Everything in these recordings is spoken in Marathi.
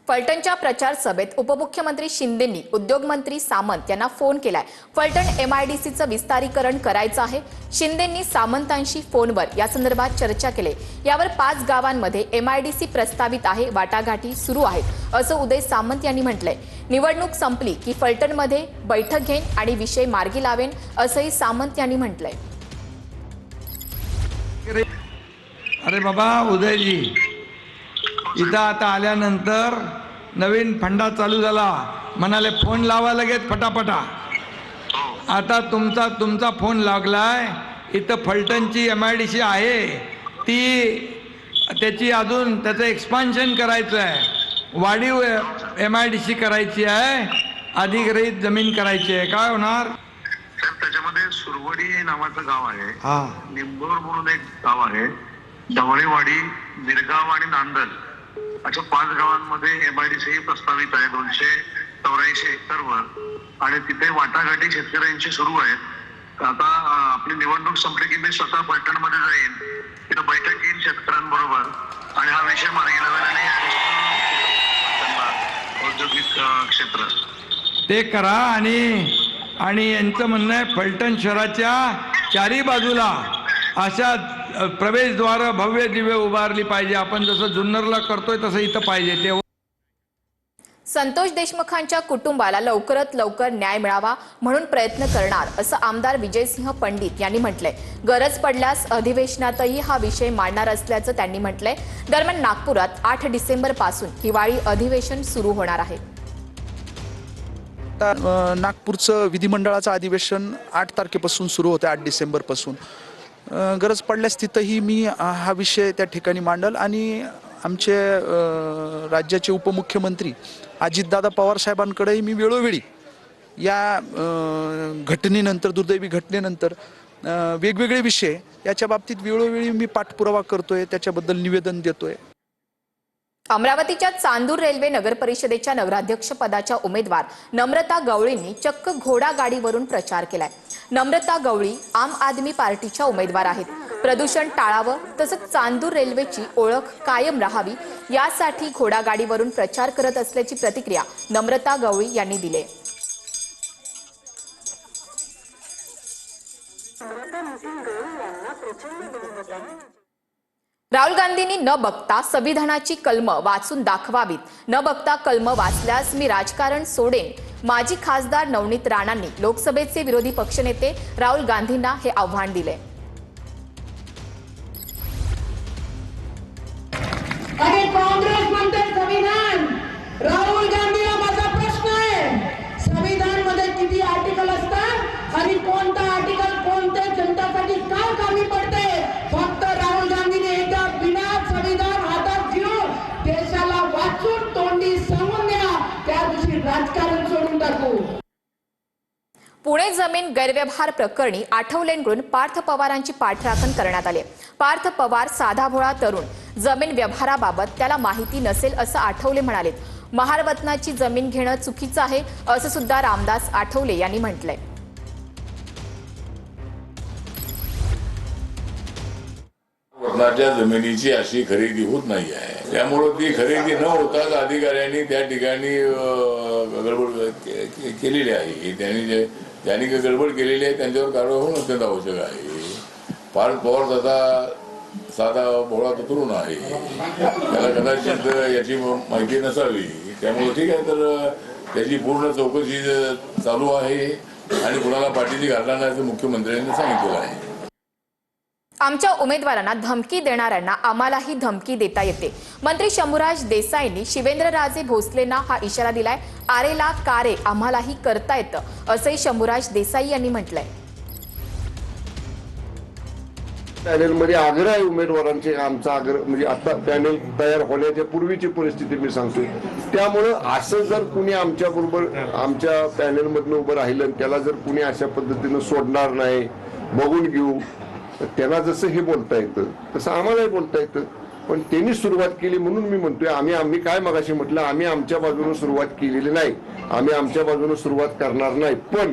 फलटणच्या प्रचार सभेत उपमुख्यमंत्री शिंदेंनी उद्योगमंत्री सामंत यांना फोन केलाय। फलटण एमआयडीसीचं विस्तारीकरण करायचं आहे। शिंदेंनी सामंतांशी फोनवर या संदर्भात चर्चा केली। यावर 5 गावांमध्ये एमआयडीसी प्रस्तावित आहे, वाटाघाटी सुरू आहेत असं उदय सामंत यांनी म्हटलंय। निवडणूक संपली की फलटणमध्ये बैठक घेईन आणि विषय मार्गी लावेन असंही सामंत यांनी म्हटलंय। अरे बाबा उदयजी, इथं आता आल्यानंतर नवीन फंडा चालू झाला, म्हणाले फोन लावा लगेच फटाफटा। आता तुमचा फोन लागलाय। इथं फलटणची एमआयडीसी आहे, त्याची अजून त्याचं एक्सपान्शन करायचं आहे, वाढीव एमआयडीसी करायची आहे, अधिग्रहित जमीन करायची आहे। काय होणार सर, त्याच्यामध्ये सुरवडी नावाचं गाव आहे, निंबोर म्हणून एक गाव आहे, ढवळेवाडी, मिरगाव आणि नांदल अशा 5 गावांमध्ये एमआयडीसी प्रस्तावित आहे 284 हेक्टरवर। आणि तिथे वाटाघाटी शेतकऱ्यांची सुरू आहेत। आता आपली निवडणूक संपली की मी स्वतः फलटणमध्ये जाईन, तिथं बैठक घेईन शेतकऱ्यांबरोबर आणि हा विषय मार्गी लावेल आणि औद्योगिक क्षेत्र ते करा। आणि यांचं म्हणणं आहे फलटण शहराच्या चारी बाजूला अशा प्रवेशद्वार भव्य दिव्य उभारली पाहिजे। आपण जसं जुन्नरला करतोय तसं इथं पाहिजे। ते संतोष देशमुखांच्या कुटुंबाला लवकरात लवकर न्याय मिळावा म्हणून प्रयत्न करणार असं आमदार विजयसिंह पंडित यांनी म्हटलंय। गरज पडल्यास अधिवेशनातही हा विषय मांडणार असल्याचं त्यांनी म्हटलंय। दरम्यान नागपुरात 8 डिसेंबर पासून हिवाळी अधिवेशन सुरू होणार आहे। नागपूरचं विधिमंडळाचं अधिवेशन 8 तारखेपासून सुरू होते, 8 डिसेंबर पासून। गरज पडल्यास तिथंही मी हा विषय त्या ठिकाणी मांडल आणि आमचे राज्याचे उपमुख्यमंत्री अजितदादा पवार साहेबांकडेही मी वेळोवेळी या घटनेनंतर, दुर्दैवी घटनेनंतर वेगवेगळे विषय याच्या बाबतीत वेळोवेळी मी पाठपुरावा करतोय, त्याच्याबद्दल निवेदन देतोय। अमरावतीच्या चांदूर रेल्वे नगर परिषदेच्या नगराध्यक्ष पदाच्या उमेदवार नम्रता गवळींनी चक्क घोडा गाडीवरून प्रचार केलाय। नम्रता गवळी आम आदमी पार्टीच्या उमेदवार आहेत। प्रदूषण टाळावं तसंच चांदूर रेल्वेची ओळख कायम राहावी यासाठी घोडागाडीवरून प्रचार करत असल्याची प्रतिक्रिया नम्रता गवळी यांनी दिली। राहुल गांधींनी न बघता संविधानाची कलम वाचून दाखवावीत। न बघता कलम वाचल्यास मी राजकारण सोडेन। माजी खासदार नवनीत राणांनी लोकसभेचे विरोधी पक्षनेते राहुल गांधींना हे आव्हान दिले। आणि काँग्रेस म्हणते संविधान, राहुल गांधीला माझा प्रश्न आहे, संविधान मध्ये किती आर्टिकल असतात आणि कोणता आर्टिकल कोणत्या जनतासाठी काय कामी पडते? फक्त राहुल गांधीने एकदा बिना संविधान हातात घेऊन देशाला वाचून तोंडी सांगून द्या, त्या दिवशी राजकारण सोडून टाकू। पुणे जमीन गैरव्यवहार प्रकरणी आठवलेंकडून पार्थ पवारांची पाठराखण करण्यात आली। पार्थ पवार साधाभोळा तरुण, जमीन व्यवहाराबाबत त्याला माहिती नसेल असं आठवले म्हणाले। महारवतनाची जमीन घेणं चुकीचं आहे असं सुद्धा रामदास आठवले यांनी म्हटलंय। वतनाच्या जमिनीची अशी खरेदी होत नाही आहे, त्यामुळे ती खरेदी न होताच अधिकाऱ्यांनी त्या ठिकाणी गडबड केलेली आहे। ज्यांनी गडबड केलेली आहे त्यांच्यावर कारवाई होणं अत्यंत आवश्यक आहे। पार्थ पवार साधा भोळा तरुण आहे, त्याला कदाचित याची माहिती नसावी, त्यामुळे ठीक आहे, तर त्याची पूर्ण चौकशी चालू आहे आणि कुणाला पाठीशी घालणार नाही असं मुख्यमंत्र्यांनी सांगितलेलं आहे। आमच्या उमेदवारांना धमकी देणाऱ्यांना आम्हालाही धमकी देता येते। मंत्री शंभूराज देसाईंनी शिवेंद्रराजे भोसलेंना हा इशारा दिलाय। आरेला कारे आम्हालाही करता येतं असंही शंभूराज देसाई यांनी म्हटलंय। पॅनेलमध्ये आग्रह आहे उमेदवारांचे, आमचा आग्रह म्हणजे आता पॅनेल तयार होण्याच्या पूर्वीची परिस्थिती मी सांगतोय। त्यामुळे असं जर कुणी आमच्या बरोबर आमच्या पॅनेलमधनं उभं राहिलं, त्याला जर कुणी अशा पद्धतीनं सोडणार नाही, बघून घेऊ, त्यांना जसं हे बोलता येतं तसं आम्हालाही बोलता येतं। पण त्यांनी सुरुवात केली म्हणून मी म्हणतोय, आम्ही काय मगाशी म्हटलं, आम्ही आमच्या बाजूने सुरुवात केलेली नाही, आम्ही आमच्या बाजूने सुरुवात करणार नाही। पण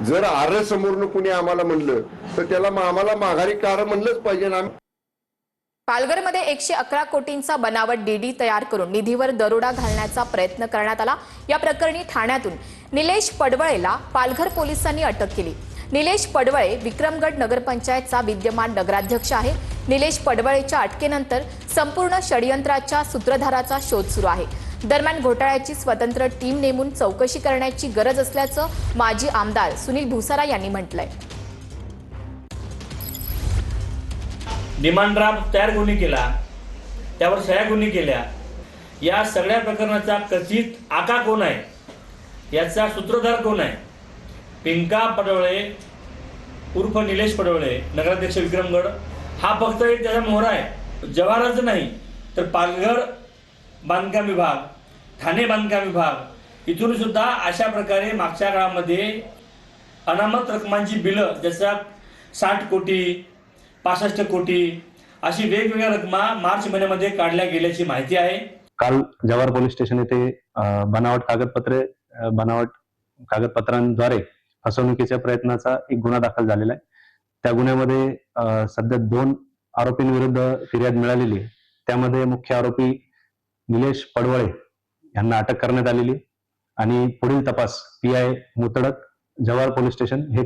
जर आर समोरनं कुणी आम्हाला म्हणलं तर त्याला आम्हाला माघारी कार म्हणलंच पाहिजे ना। पालघरमध्ये 111 कोटींचा बनावट डीडी तयार करून निधीवर दरोडा घालण्याचा प्रयत्न करण्यात आला। या प्रकरणी ठाण्यातून निलेश पडवळेला पालघर पोलिसांनी अटक केली। निलेश पडवळे विक्रमगड नगरपंचायतचा विद्यमान नगराध्यक्ष आहे। निलेश पडवळेच्या अटकेनंतर संपूर्ण षडयंत्राच्या सूत्रधाराचा शोध सुरू आहे। दरम्यान घोटाळ्याची स्वतंत्र टीम नेमून चौकशी करण्याची गरज असल्याचं माजी आमदार सुनील भुसारा यांनी म्हटलंय। डिमांड ड्राफ्ट तयार कोणी केला, त्यावर सह्या कोणी केल्या, या सगळ्या प्रकरणाचा कथित आका कोण आहे, याचा सूत्रधार कोण आहे, पिंका पडवळे उर्फ निलेश पडवळे नगराध्यक्ष विक्रमगड, हा फक्त एक त्याचा मोहरा आहे। जव्हारच नाही तर पालघर बांधकाम विभाग, ठाणे बांधकाम विभाग इथून सुद्धा अशा प्रकारे मागच्या काळामध्ये अनामत रकमांची बिलं, जसं 60 कोटी 65 कोटी अशी वेगवेगळ्या रकमा मार्च महिन्यामध्ये काढल्या गेल्याची माहिती आहे। काल जव्हार पोलीस स्टेशन येथे बनावट कागदपत्रांद्वारे फसवणुकीच्या प्रयत्नाचा एक गुन्हा दाखल झालेला आहे। त्या गुन्ह्यामध्ये सध्या 2 आरोपींविरुद्ध फिर्याद मिळालेली आहे। त्यामध्ये मुख्य आरोपी निलेश पडवळे यांना अटक करण्यात आलेली आणि पुढील तपास PI मुतडक जव्हार पोलीस स्टेशन हे